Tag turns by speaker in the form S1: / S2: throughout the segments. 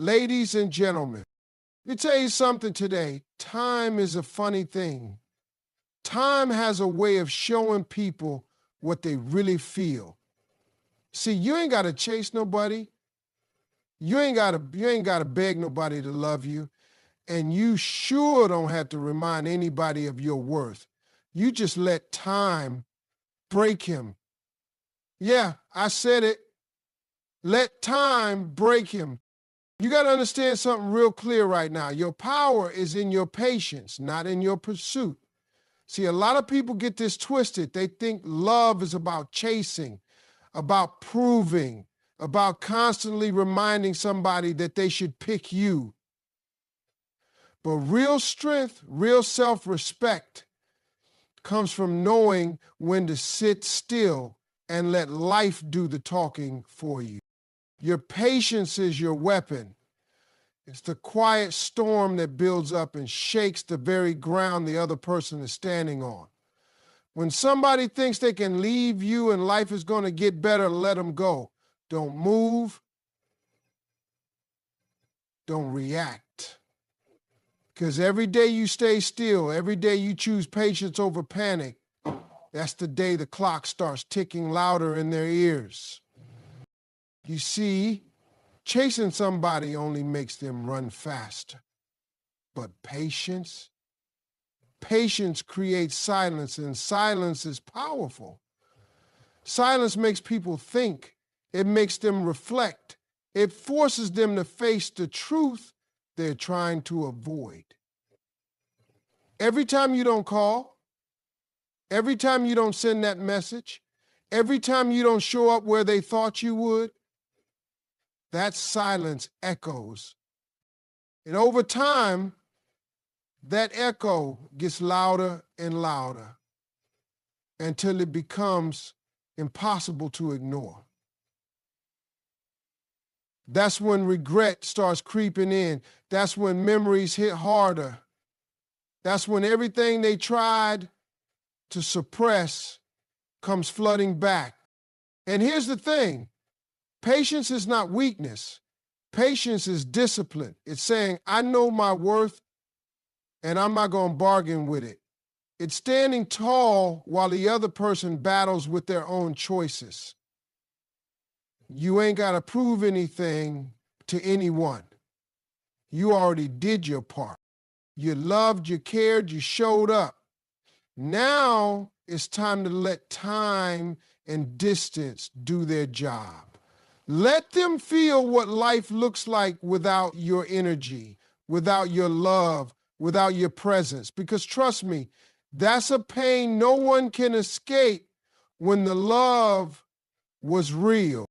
S1: Ladies and gentlemen, let me tell you something today. Time is a funny thing. Time has a way of showing people what they really feel. See, you ain't got to chase nobody. You ain't got to beg nobody to love you. And you sure don't have to remind anybody of your worth. You just let time break him. Yeah, I said it. Let time break him. You got to understand something real clear right now. Your power is in your patience, not in your pursuit. See, a lot of people get this twisted. They think love is about chasing, about proving, about constantly reminding somebody that they should pick you. But real strength, real self-respect comes from knowing when to sit still and let life do the talking for you. Your patience is your weapon. It's the quiet storm that builds up and shakes the very ground the other person is standing on. When somebody thinks they can leave you and life is going to get better, let them go. Don't move. Don't react. Because every day you stay still, every day you choose patience over panic, that's the day the clock starts ticking louder in their ears. You see, chasing somebody only makes them run faster. But patience creates silence, and silence is powerful. Silence makes people think. It makes them reflect. It forces them to face the truth they're trying to avoid. Every time you don't call, every time you don't send that message, every time you don't show up where they thought you would, that silence echoes. And over time, that echo gets louder and louder until it becomes impossible to ignore. That's when regret starts creeping in. That's when memories hit harder. That's when everything they tried to suppress comes flooding back. And here's the thing. Patience is not weakness. Patience is discipline. It's saying, I know my worth and I'm not going to bargain with it. It's standing tall while the other person battles with their own choices. You ain't got to prove anything to anyone. You already did your part. You loved, you cared, you showed up. Now it's time to let time and distance do their job. Let them feel what life looks like without your energy, without your love, without your presence. Because trust me, that's a pain no one can escape when the love was real.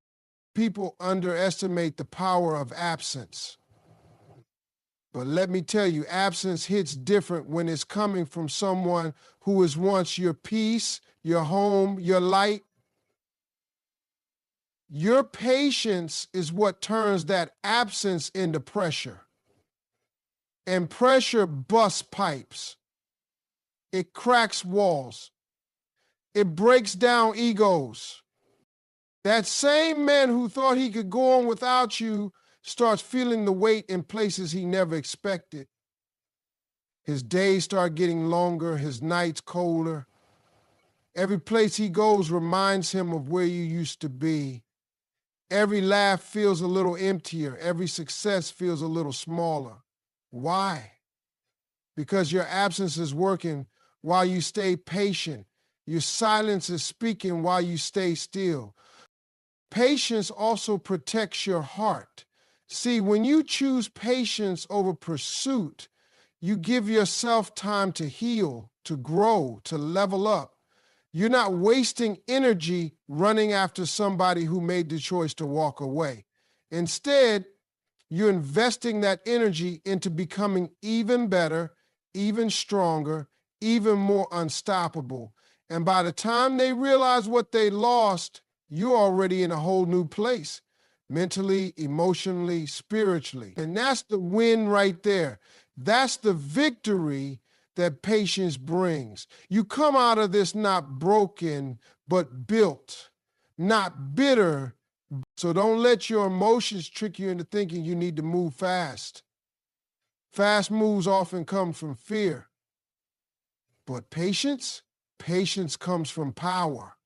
S1: People underestimate the power of absence. But let me tell you, absence hits different when it's coming from someone who was once your peace, your home, your light. Your patience is what turns that absence into pressure. And pressure busts pipes. It cracks walls. It breaks down egos. That same man who thought he could go on without you starts feeling the weight in places he never expected. His days start getting longer, his nights colder. Every place he goes reminds him of where you used to be. Every laugh feels a little emptier. Every success feels a little smaller. Why? Because your absence is working while you stay patient. Your silence is speaking while you stay still. Patience also protects your heart. See, when you choose patience over pursuit, you give yourself time to heal, to grow, to level up. You're not wasting energy running after somebody who made the choice to walk away. Instead, you're investing that energy into becoming even better, even stronger, even more unstoppable. And by the time they realize what they lost, you're already in a whole new place, mentally, emotionally, spiritually. And that's the win right there. That's the victory that patience brings. You come out of this not broken, but built, not bitter, So don't let your emotions trick you into thinking you need to move fast. Fast moves often come from fear. But patience comes from power.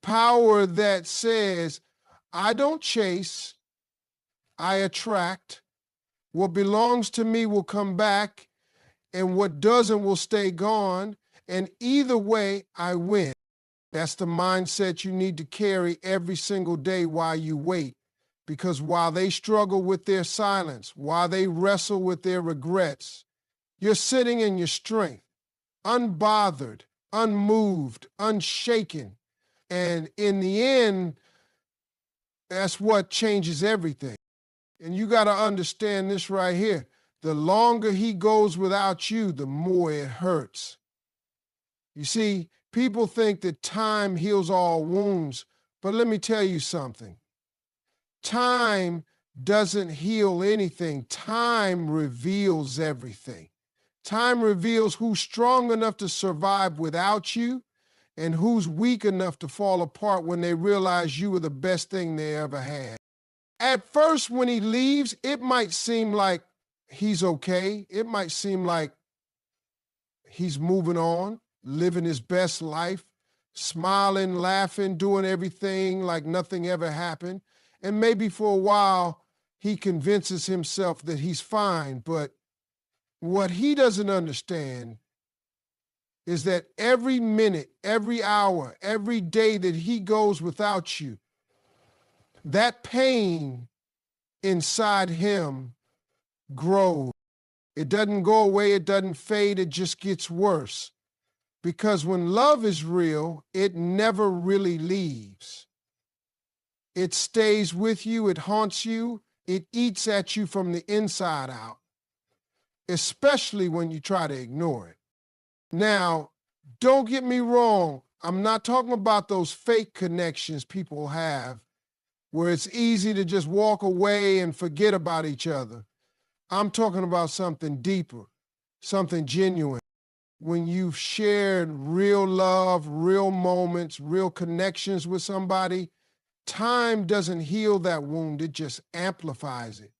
S1: Power that says, I don't chase, I attract. What belongs to me will come back, and what doesn't will stay gone. And either way, I win. That's the mindset you need to carry every single day while you wait. Because while they struggle with their silence, while they wrestle with their regrets, you're sitting in your strength, unbothered, unmoved, unshaken. And in the end, that's what changes everything. And you got to understand this right here. The longer he goes without you, the more it hurts. You see, people think that time heals all wounds, but let me tell you something. Time doesn't heal anything. Time reveals everything. Time reveals who's strong enough to survive without you and who's weak enough to fall apart when they realize you were the best thing they ever had. At first, when he leaves, it might seem like he's okay. It might seem like he's moving on, living his best life, smiling, laughing, doing everything like nothing ever happened. And maybe for a while, he convinces himself that he's fine. But what he doesn't understand is that every minute, every hour, every day that he goes without you, that pain inside him grows. It doesn't go away, it doesn't fade, it just gets worse. Because when love is real, it never really leaves. It stays with you, it haunts you, it eats at you from the inside out, especially when you try to ignore it. Now, don't get me wrong, I'm not talking about those fake connections people have where it's easy to just walk away and forget about each other. I'm talking about something deeper, something genuine. When you've shared real love, real moments, real connections with somebody, time doesn't heal that wound, it just amplifies it.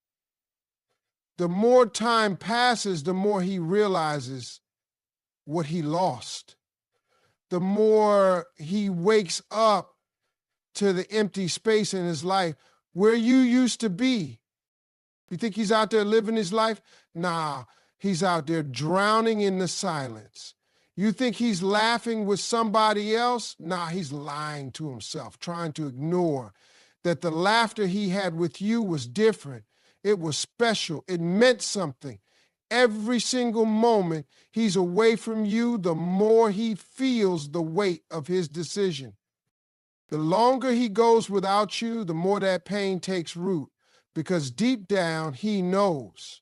S1: The more time passes, the more he realizes what he lost. The more he wakes up to the empty space in his life where you used to be. You think he's out there living his life? Nah, he's out there drowning in the silence. You think he's laughing with somebody else? Nah, he's lying to himself, trying to ignore that the laughter he had with you was different. It was special. It meant something. Every single moment he's away from you, the more he feels the weight of his decision. The longer he goes without you, the more that pain takes root, because deep down he knows.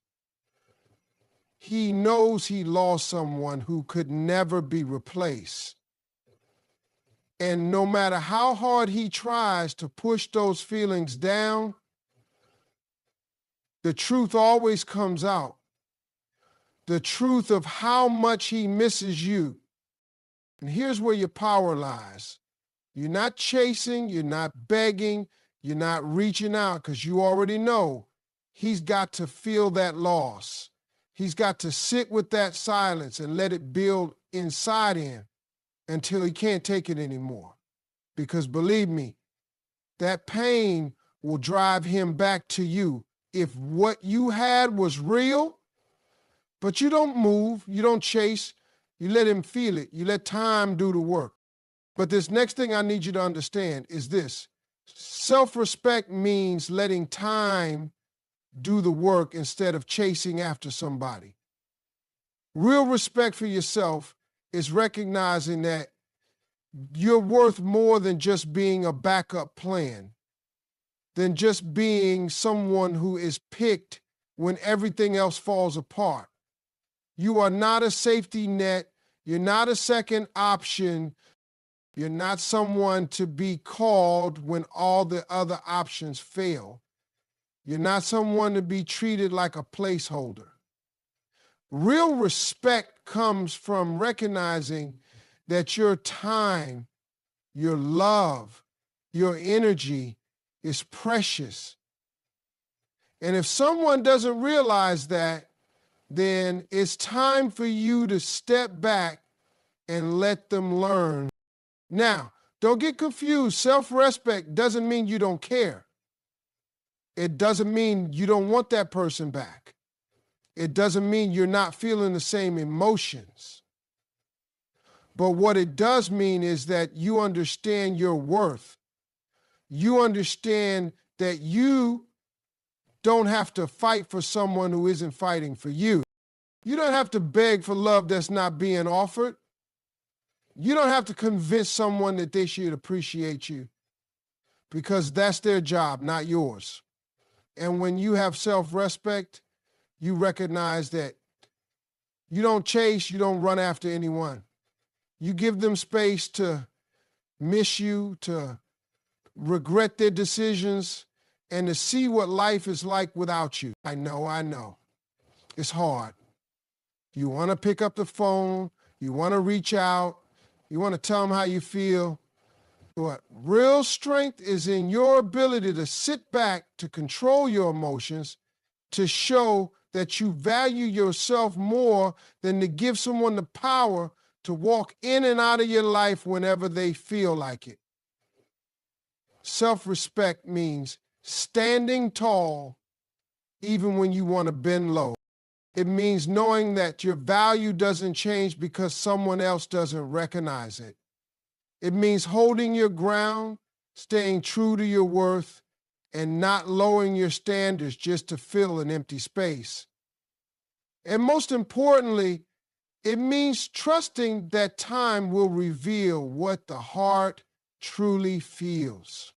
S1: He knows he lost someone who could never be replaced. And no matter how hard he tries to push those feelings down, the truth always comes out. The truth of how much he misses you. And here's where your power lies. You're not chasing, you're not begging, you're not reaching out, because you already know he's got to feel that loss. He's got to sit with that silence and let it build inside him until he can't take it anymore. Because believe me, that pain will drive him back to you. If what you had was real, but you don't move, you don't chase, you let him feel it, you let time do the work. But this next thing I need you to understand is this. Self-respect means letting time do the work instead of chasing after somebody. Real respect for yourself is recognizing that you're worth more than just being a backup plan, than just being someone who is picked when everything else falls apart. You are not a safety net. You're not a second option. You're not someone to be called when all the other options fail. You're not someone to be treated like a placeholder. Real respect comes from recognizing that your time, your love, your energy is precious. And if someone doesn't realize that, then it's time for you to step back and let them learn. Now, don't get confused. Self-respect doesn't mean you don't care. It doesn't mean you don't want that person back. It doesn't mean you're not feeling the same emotions. But what it does mean is that you understand your worth. You understand that you don't have to fight for someone who isn't fighting for you. You don't have to beg for love that's not being offered. You don't have to convince someone that they should appreciate you, because that's their job, not yours. And when you have self-respect, you recognize that you don't chase, you don't run after anyone. You give them space to miss you, to regret their decisions, and to see what life is like without you. I know. It's hard. You want to pick up the phone, you want to reach out, you want to tell them how you feel. But real strength is in your ability to sit back, to control your emotions, to show that you value yourself more than to give someone the power to walk in and out of your life whenever they feel like it. Self-respect means standing tall even when you want to bend low. It means knowing that your value doesn't change because someone else doesn't recognize it. It means holding your ground, staying true to your worth, and not lowering your standards just to fill an empty space. And most importantly, it means trusting that time will reveal what the heart truly feels.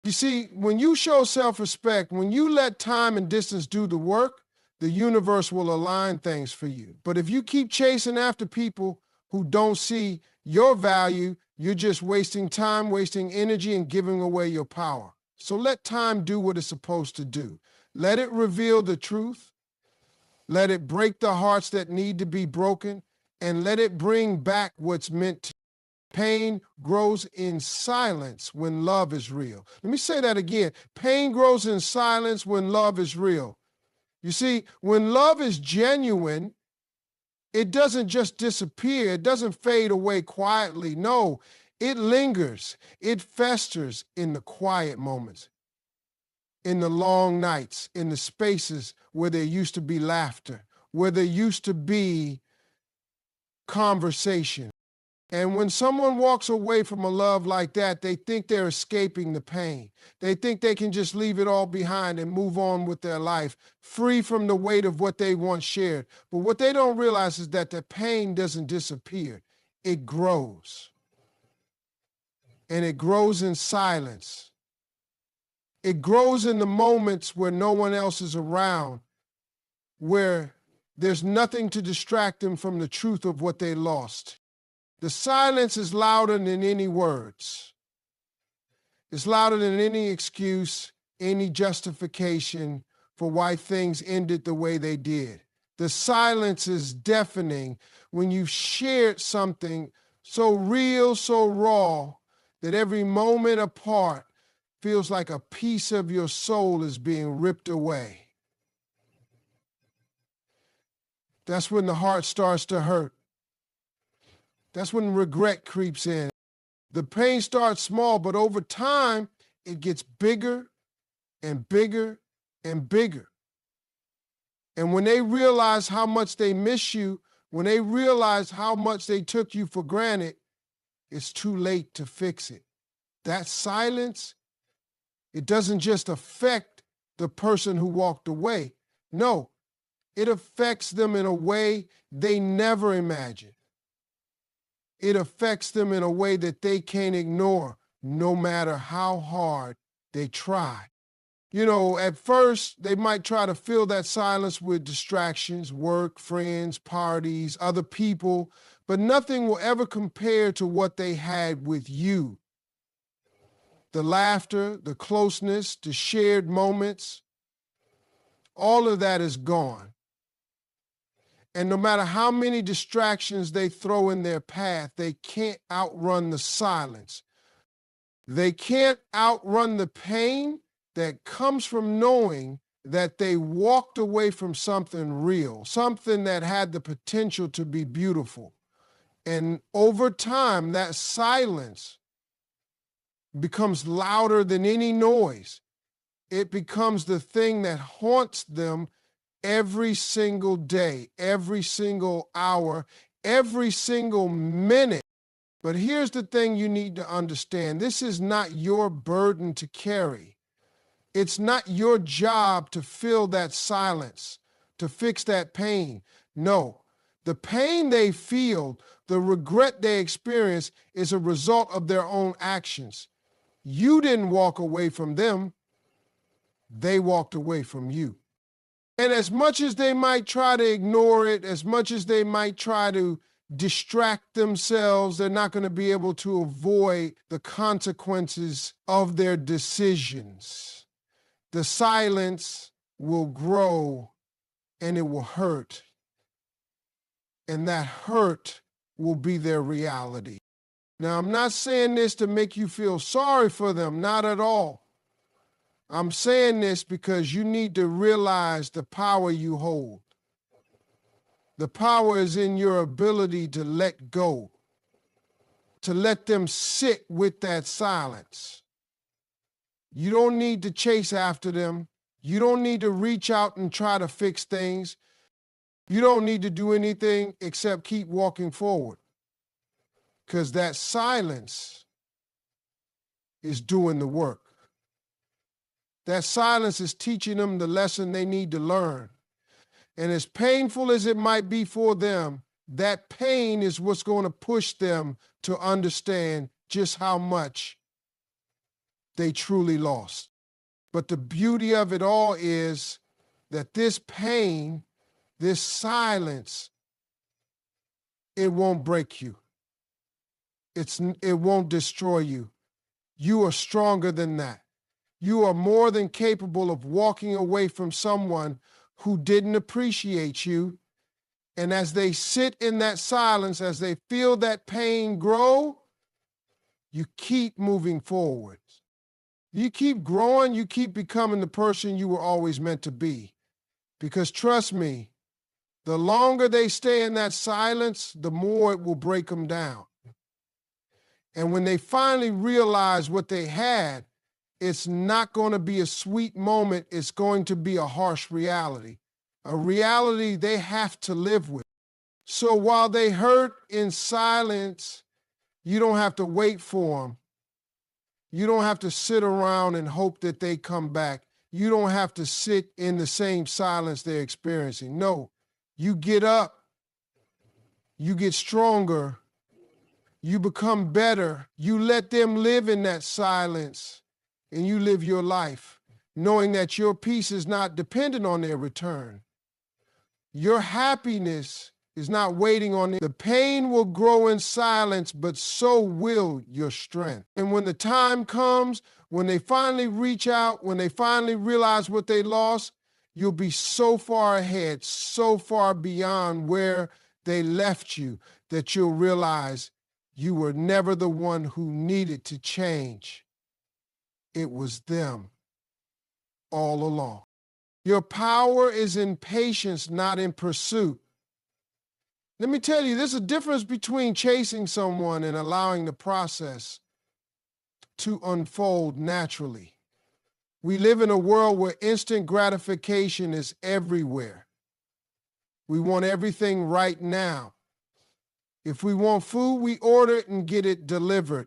S1: You see, when you show self-respect, when you let time and distance do the work, the universe will align things for you. But if you keep chasing after people who don't see your value, you're just wasting time, wasting energy, and giving away your power. So let time do what it's supposed to do. Let it reveal the truth. Let it break the hearts that need to be broken, and let it bring back what's meant to. Pain grows in silence when love is real. Let me say that again. Pain grows in silence when love is real. You see, when love is genuine, it doesn't just disappear. It doesn't fade away quietly. No, it lingers. It festers in the quiet moments, in the long nights, in the spaces where there used to be laughter, where there used to be conversation. And when someone walks away from a love like that, they think they're escaping the pain. They think they can just leave it all behind and move on with their life, free from the weight of what they once shared. But what they don't realize is that the pain doesn't disappear. It grows. And it grows in silence. It grows in the moments where no one else is around, where there's nothing to distract them from the truth of what they lost. The silence is louder than any words. It's louder than any excuse, any justification for why things ended the way they did. The silence is deafening when you've shared something so real, so raw, that every moment apart feels like a piece of your soul is being ripped away. That's when the heart starts to hurt. That's when regret creeps in. The pain starts small, but over time, it gets bigger and bigger and bigger. And when they realize how much they miss you, when they realize how much they took you for granted, it's too late to fix it. That silence, it doesn't just affect the person who walked away. No, it affects them in a way they never imagined. It affects them in a way that they can't ignore, no matter how hard they try. You know, at first, they might try to fill that silence with distractions, work, friends, parties, other people, but nothing will ever compare to what they had with you. The laughter, the closeness, the shared moments, all of that is gone. And no matter how many distractions they throw in their path, they can't outrun the silence. They can't outrun the pain, that comes from knowing that they walked away from something real, something that had the potential to be beautiful. And over time, that silence becomes louder than any noise. It becomes the thing that haunts them every single day, every single hour, every single minute. But here's the thing you need to understand. This is not your burden to carry. It's not your job to fill that silence, to fix that pain. No, the pain they feel, the regret they experience is a result of their own actions. You didn't walk away from them. They walked away from you. And as much as they might try to ignore it, as much as they might try to distract themselves, they're not going to be able to avoid the consequences of their decisions. The silence will grow and it will hurt. And that hurt will be their reality. Now, I'm not saying this to make you feel sorry for them, not at all. I'm saying this because you need to realize the power you hold. The power is in your ability to let go, to let them sit with that silence. You don't need to chase after them. You don't need to reach out and try to fix things. You don't need to do anything except keep walking forward. Because that silence is doing the work. That silence is teaching them the lesson they need to learn. And as painful as it might be for them, that pain is what's going to push them to understand just how much they truly lost. But the beauty of it all is that this pain, this silence, it won't break you. It won't destroy you. You are stronger than that. You are more than capable of walking away from someone who didn't appreciate you. And as they sit in that silence, as they feel that pain grow, you keep moving forward. You keep growing, you keep becoming the person you were always meant to be. Because trust me, the longer they stay in that silence, the more it will break them down. And when they finally realize what they had, it's not going to be a sweet moment. It's going to be a harsh reality, a reality they have to live with. So while they hurt in silence, you don't have to wait for them. You don't have to sit around and hope that they come back. You don't have to sit in the same silence they're experiencing. No, you get up, you get stronger, you become better. You let them live in that silence and you live your life, knowing that your peace is not dependent on their return. Your happiness is not waiting on it. The pain will grow in silence, but so will your strength. And when the time comes, when they finally reach out, when they finally realize what they lost, you'll be so far ahead, so far beyond where they left you, that you'll realize you were never the one who needed to change. It was them all along. Your power is in patience, not in pursuit. Let me tell you, there's a difference between chasing someone and allowing the process to unfold naturally. We live in a world where instant gratification is everywhere. We want everything right now. If we want food, we order it and get it delivered.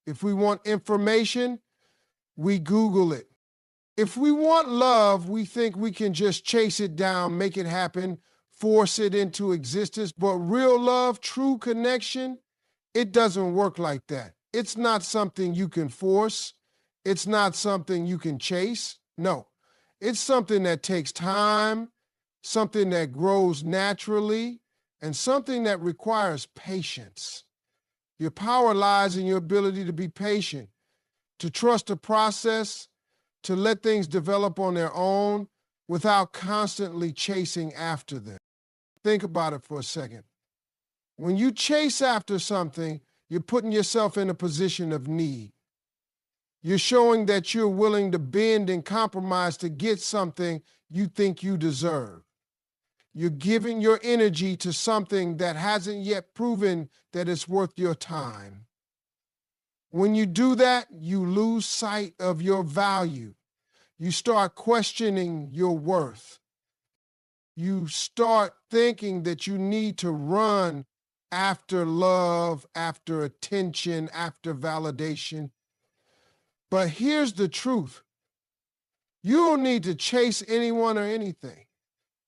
S1: If we want information, we Google it. If we want love, we think we can just chase it down, make it happen, force it into existence. But real love, true connection, it doesn't work like that. It's not something you can force. It's not something you can chase. No, it's something that takes time, something that grows naturally, and something that requires patience. Your power lies in your ability to be patient, to trust the process, to let things develop on their own without constantly chasing after them. Think about it for a second. When you chase after something, you're putting yourself in a position of need. You're showing that you're willing to bend and compromise to get something you think you deserve. You're giving your energy to something that hasn't yet proven that it's worth your time. When you do that, you lose sight of your value. You start questioning your worth. You start thinking that you need to run after love, after attention, after validation. But here's the truth. You don't need to chase anyone or anything.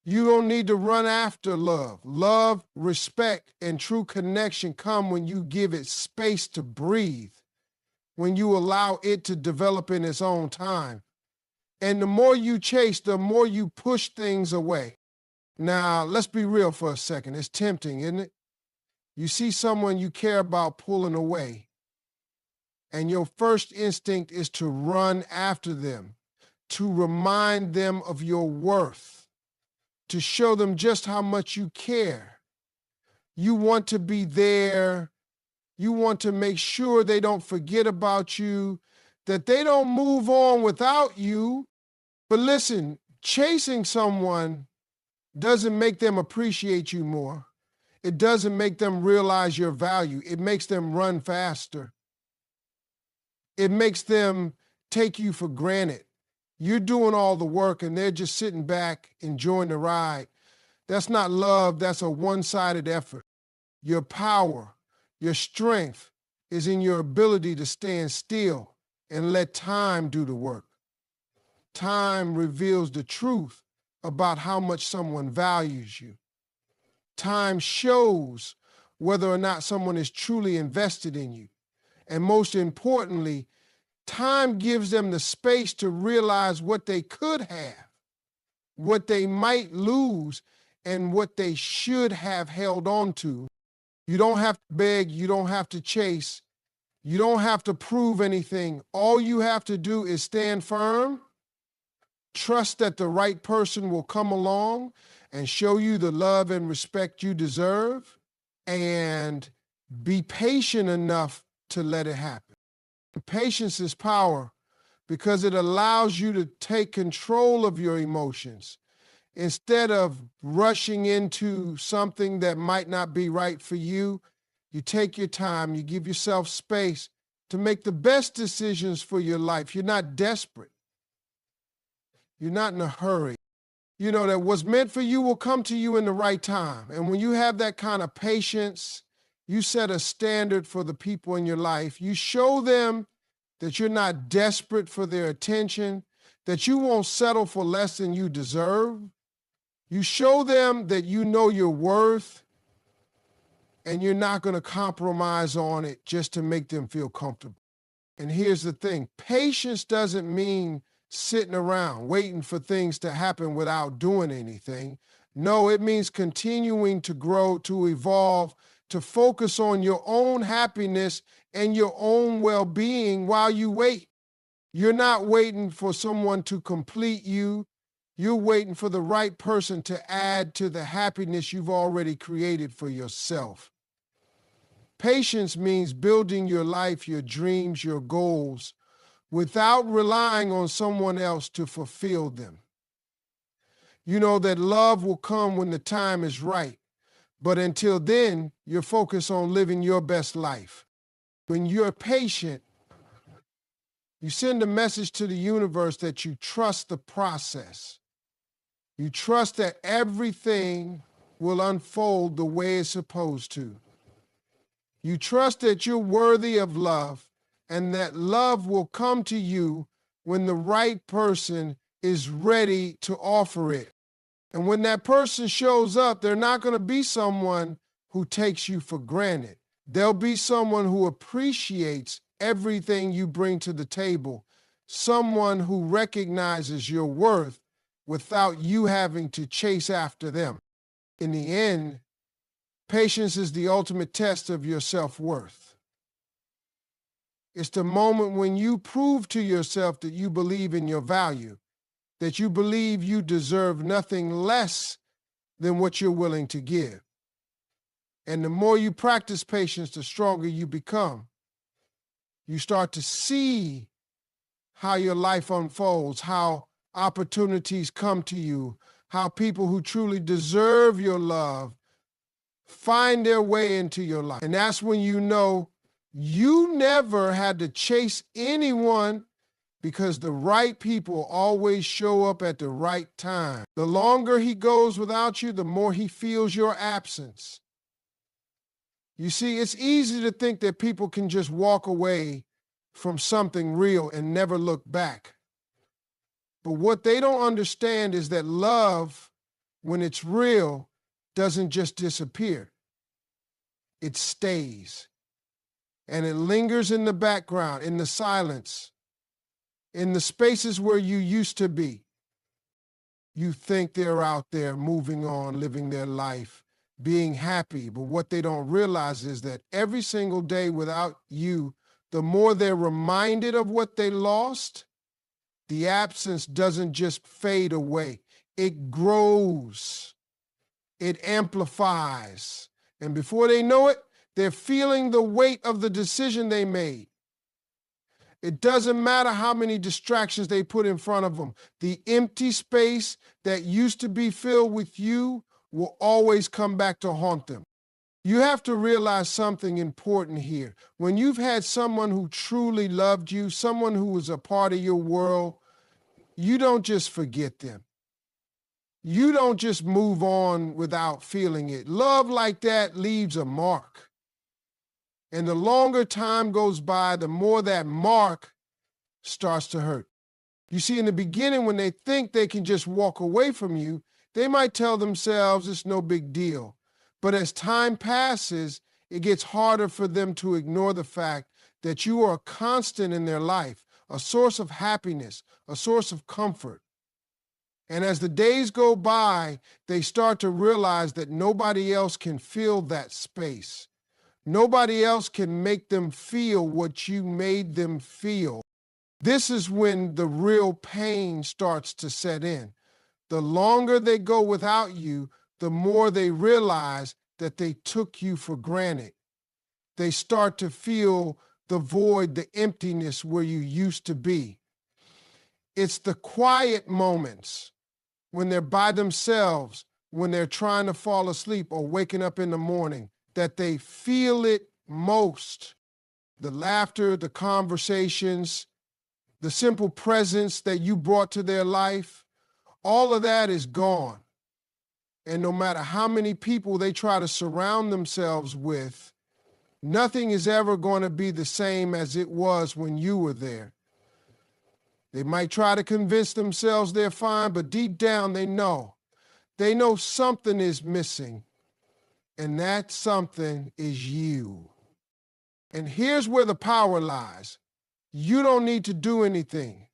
S1: You don't need to run after love. Love, respect, and true connection come when you give it space to breathe, when you allow it to develop in its own time. And the more you chase, the more you push things away. Now, let's be real for a second. It's tempting, isn't it? You see someone you care about pulling away, and your first instinct is to run after them, to remind them of your worth, to show them just how much you care. You want to be there. You want to make sure they don't forget about you, that they don't move on without you. But listen, chasing someone doesn't make them appreciate you more. It doesn't make them realize your value. It makes them run faster. It makes them take you for granted. You're doing all the work and they're just sitting back enjoying the ride. That's not love. That's a one-sided effort. Your power, your strength is in your ability to stand still and let time do the work. Time reveals the truth about how much someone values you. Time shows whether or not someone is truly invested in you. And most importantly, time gives them the space to realize what they could have, what they might lose, and what they should have held on to. You don't have to beg, you don't have to chase, you don't have to prove anything. All you have to do is stand firm, trust that the right person will come along and show you the love and respect you deserve, and be patient enough to let it happen. Patience is power because it allows you to take control of your emotions. Instead of rushing into something that might not be right for you, you take your time, you give yourself space to make the best decisions for your life. You're not desperate. You're not in a hurry. You know that what's meant for you will come to you in the right time. And when you have that kind of patience, you set a standard for the people in your life. You show them that you're not desperate for their attention, that you won't settle for less than you deserve. You show them that you know your worth and you're not going to compromise on it just to make them feel comfortable. And here's the thing, patience doesn't mean sitting around waiting for things to happen without doing anything. No, it means continuing to grow, to evolve, to focus on your own happiness and your own well-being while you wait. You're not waiting for someone to complete you. You're waiting for the right person to add to the happiness you've already created for yourself. Patience means building your life, your dreams, your goals, without relying on someone else to fulfill them. You know that love will come when the time is right, but until then, you're focused on living your best life. When you're patient, you send a message to the universe that you trust the process. You trust that everything will unfold the way it's supposed to. You trust that you're worthy of love and that love will come to you when the right person is ready to offer it. And when that person shows up, they're not going to be someone who takes you for granted. They'll be someone who appreciates everything you bring to the table, someone who recognizes your worth without you having to chase after them. In the end, patience is the ultimate test of your self-worth. It's the moment when you prove to yourself that you believe in your value, that you believe you deserve nothing less than what you're willing to give. And the more you practice patience, the stronger you become. You start to see how your life unfolds, how opportunities come to you, how people who truly deserve your love find their way into your life. And that's when you know you never had to chase anyone, because the right people always show up at the right time. The longer he goes without you, the more he feels your absence. You see, it's easy to think that people can just walk away from something real and never look back. But what they don't understand is that love, when it's real, doesn't just disappear. It stays. And it lingers in the background, in the silence, in the spaces where you used to be. You think they're out there moving on, living their life, being happy. But what they don't realize is that every single day without you, the more they're reminded of what they lost, the absence doesn't just fade away. It grows. It amplifies. And before they know it, they're feeling the weight of the decision they made. It doesn't matter how many distractions they put in front of them. The empty space that used to be filled with you will always come back to haunt them. You have to realize something important here. When you've had someone who truly loved you, someone who was a part of your world, you don't just forget them. You don't just move on without feeling it. Love like that leaves a mark. And the longer time goes by, the more that mark starts to hurt. You see, in the beginning, when they think they can just walk away from you, they might tell themselves it's no big deal. But as time passes, it gets harder for them to ignore the fact that you are a constant in their life, a source of happiness, a source of comfort. And as the days go by, they start to realize that nobody else can fill that space. Nobody else can make them feel what you made them feel. This is when the real pain starts to set in. The longer they go without you, the more they realize that they took you for granted. They start to feel the void, the emptiness where you used to be. It's the quiet moments when they're by themselves, when they're trying to fall asleep or waking up in the morning, that they feel it most. The laughter, the conversations, the simple presence that you brought to their life, all of that is gone. And no matter how many people they try to surround themselves with, nothing is ever going to be the same as it was when you were there. They might try to convince themselves they're fine, but deep down they know. They know something is missing, and that something is you. And here's where the power lies. You don't need to do anything.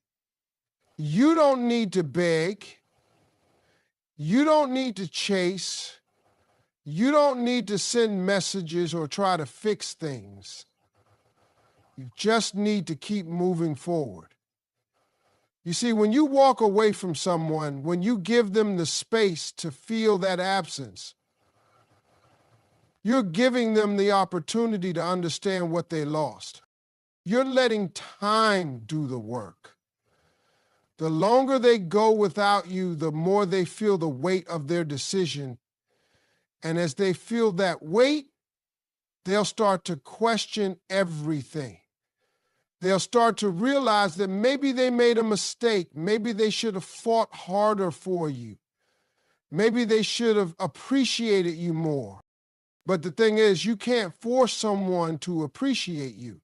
S1: You don't need to beg. You don't need to chase. You don't need to send messages or try to fix things. You just need to keep moving forward. You see, when you walk away from someone, when you give them the space to feel that absence, you're giving them the opportunity to understand what they lost. You're letting time do the work. The longer they go without you, the more they feel the weight of their decision. And as they feel that weight, they'll start to question everything. They'll start to realize that maybe they made a mistake. Maybe they should have fought harder for you. Maybe they should have appreciated you more. But the thing is, you can't force someone to appreciate you.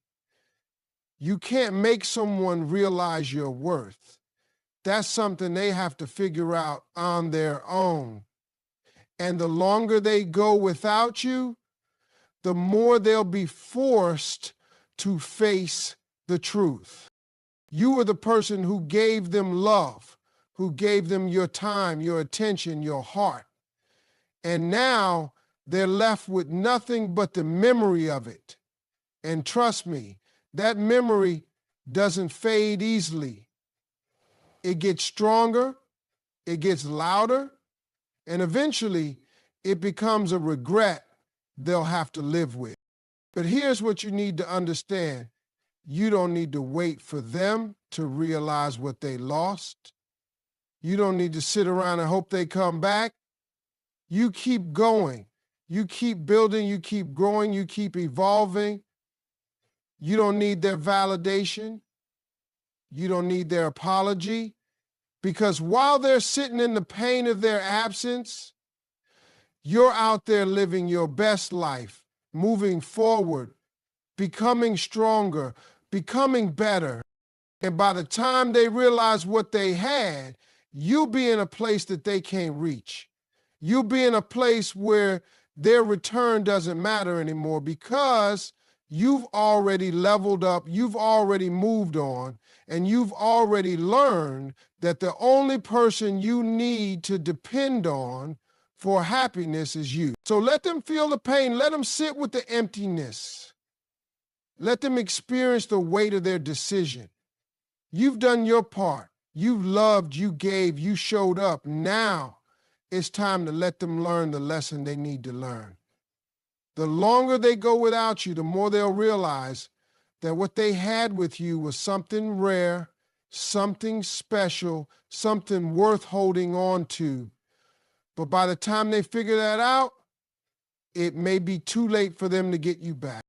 S1: You can't make someone realize your worth. That's something they have to figure out on their own. And the longer they go without you, the more they'll be forced to face the truth. You were the person who gave them love, who gave them your time, your attention, your heart. And now they're left with nothing but the memory of it. And trust me, that memory doesn't fade easily. It gets stronger, it gets louder, and eventually it becomes a regret they'll have to live with. But here's what you need to understand. You don't need to wait for them to realize what they lost. You don't need to sit around and hope they come back. You keep going. You keep building, you keep growing, you keep evolving. You don't need their validation. You don't need their apology. Because while they're sitting in the pain of their absence, you're out there living your best life, moving forward, becoming stronger, becoming better. And by the time they realize what they had, you'll be in a place that they can't reach. You'll be in a place where their return doesn't matter anymore because you've already leveled up, you've already moved on, and you've already learned that the only person you need to depend on for happiness is you. So let them feel the pain. Let them sit with the emptiness. Let them experience the weight of their decision. You've done your part. You've loved, you gave, you showed up. Now it's time to let them learn the lesson they need to learn. The longer they go without you, the more they'll realize that what they had with you was something rare, something special, something worth holding on to. But by the time they figure that out, it may be too late for them to get you back.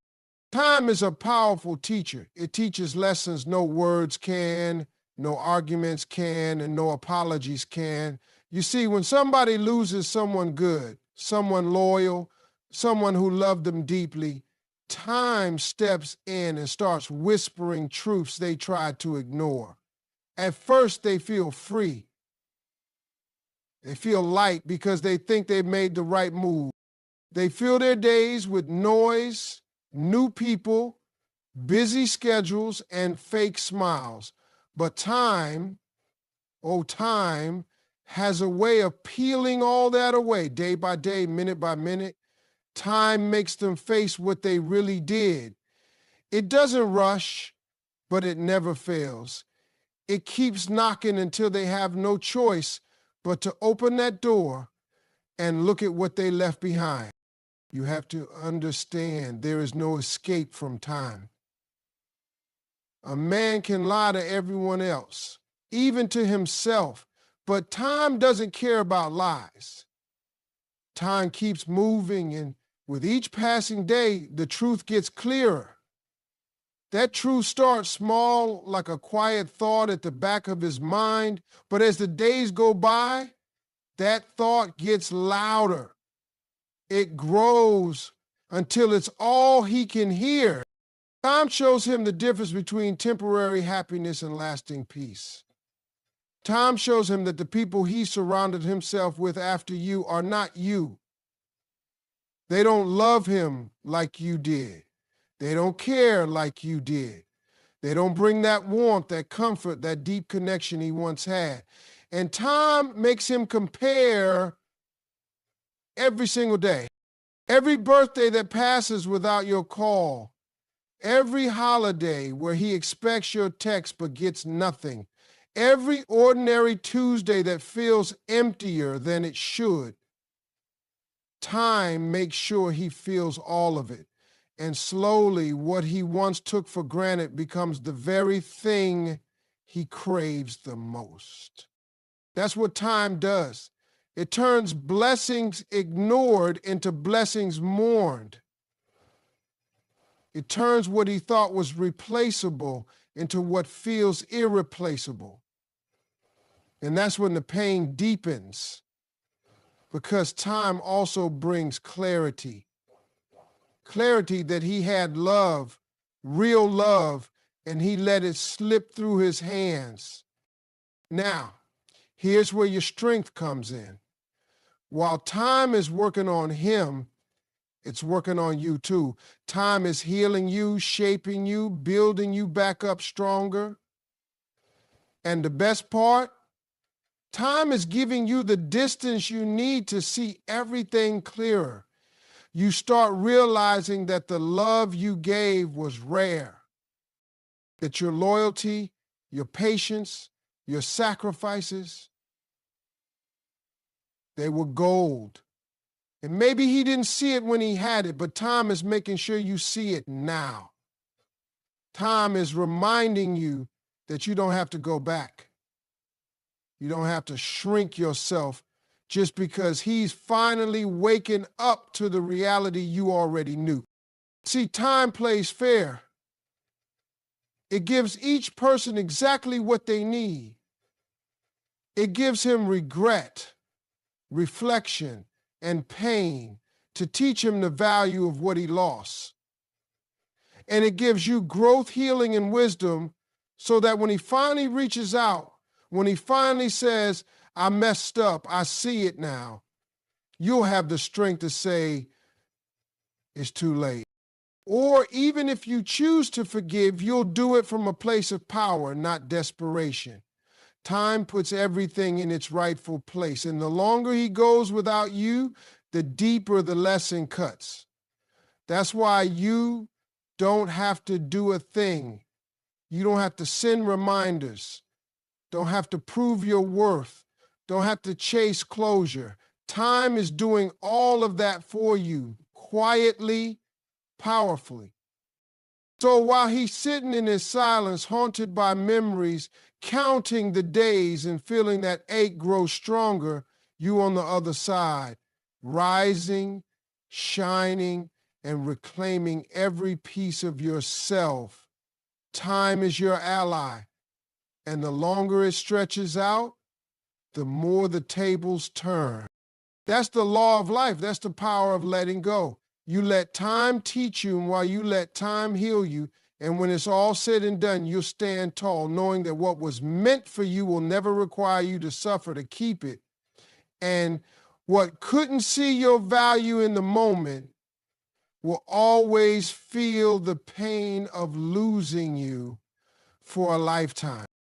S1: Time is a powerful teacher. It teaches lessons no words can, no arguments can, and no apologies can. You see, when somebody loses someone good, someone loyal, someone who loved them deeply, time steps in and starts whispering truths they tried to ignore. At first, they feel free. They feel light because they think they've made the right move. They fill their days with noise, new people, busy schedules, and fake smiles. But time, oh time, has a way of peeling all that away day by day, minute by minute. Time makes them face what they really did. It doesn't rush, but it never fails. It keeps knocking until they have no choice but to open that door and look at what they left behind. You have to understand there is no escape from time. A man can lie to everyone else, even to himself, but time doesn't care about lies. Time keeps moving, and with each passing day, the truth gets clearer. That truth starts small, like a quiet thought at the back of his mind, but as the days go by, that thought gets louder. It grows until it's all he can hear. Time shows him the difference between temporary happiness and lasting peace. Time shows him that the people he surrounded himself with after you are not you. They don't love him like you did. They don't care like you did. They don't bring that warmth, that comfort, that deep connection he once had. And time makes him compare every single day. Every birthday that passes without your call. Every holiday where he expects your text but gets nothing. Every ordinary Tuesday that feels emptier than it should. Time makes sure he feels all of it. And slowly, what he once took for granted becomes the very thing he craves the most. That's what time does. It turns blessings ignored into blessings mourned. It turns what he thought was replaceable into what feels irreplaceable. And that's when the pain deepens, because time also brings clarity. Clarity that he had love, real love, and he let it slip through his hands. Now, here's where your strength comes in. While time is working on him, it's working on you too. Time is healing you, shaping you, building you back up stronger. And the best part, time is giving you the distance you need to see everything clearer. You start realizing that the love you gave was rare, that your loyalty, your patience, your sacrifices, they were gold. And maybe he didn't see it when he had it, but time is making sure you see it now. Time is reminding you that you don't have to go back. You don't have to shrink yourself just because he's finally waking up to the reality you already knew. See, time plays fair. It gives each person exactly what they need. It gives him regret, reflection, and pain to teach him the value of what he lost. And it gives you growth, healing, and wisdom so that when he finally reaches out, when he finally says, I messed up, I see it now, you'll have the strength to say, it's too late. Or even if you choose to forgive, you'll do it from a place of power, not desperation. Time puts everything in its rightful place, and the longer he goes without you, the deeper the lesson cuts. That's why you don't have to do a thing. You don't have to send reminders. Don't have to prove your worth. Don't have to chase closure. Time is doing all of that for you, quietly, powerfully. So while he's sitting in his silence, haunted by memories, counting the days and feeling that ache grow stronger, you on the other side, rising, shining, and reclaiming every piece of yourself. Time is your ally, and the longer it stretches out, the more the tables turn. That's the law of life. That's the power of letting go. You let time teach you, and while you let time heal you, and when it's all said and done, you'll stand tall, knowing that what was meant for you will never require you to suffer to keep it. And what couldn't see your value in the moment will always feel the pain of losing you for a lifetime.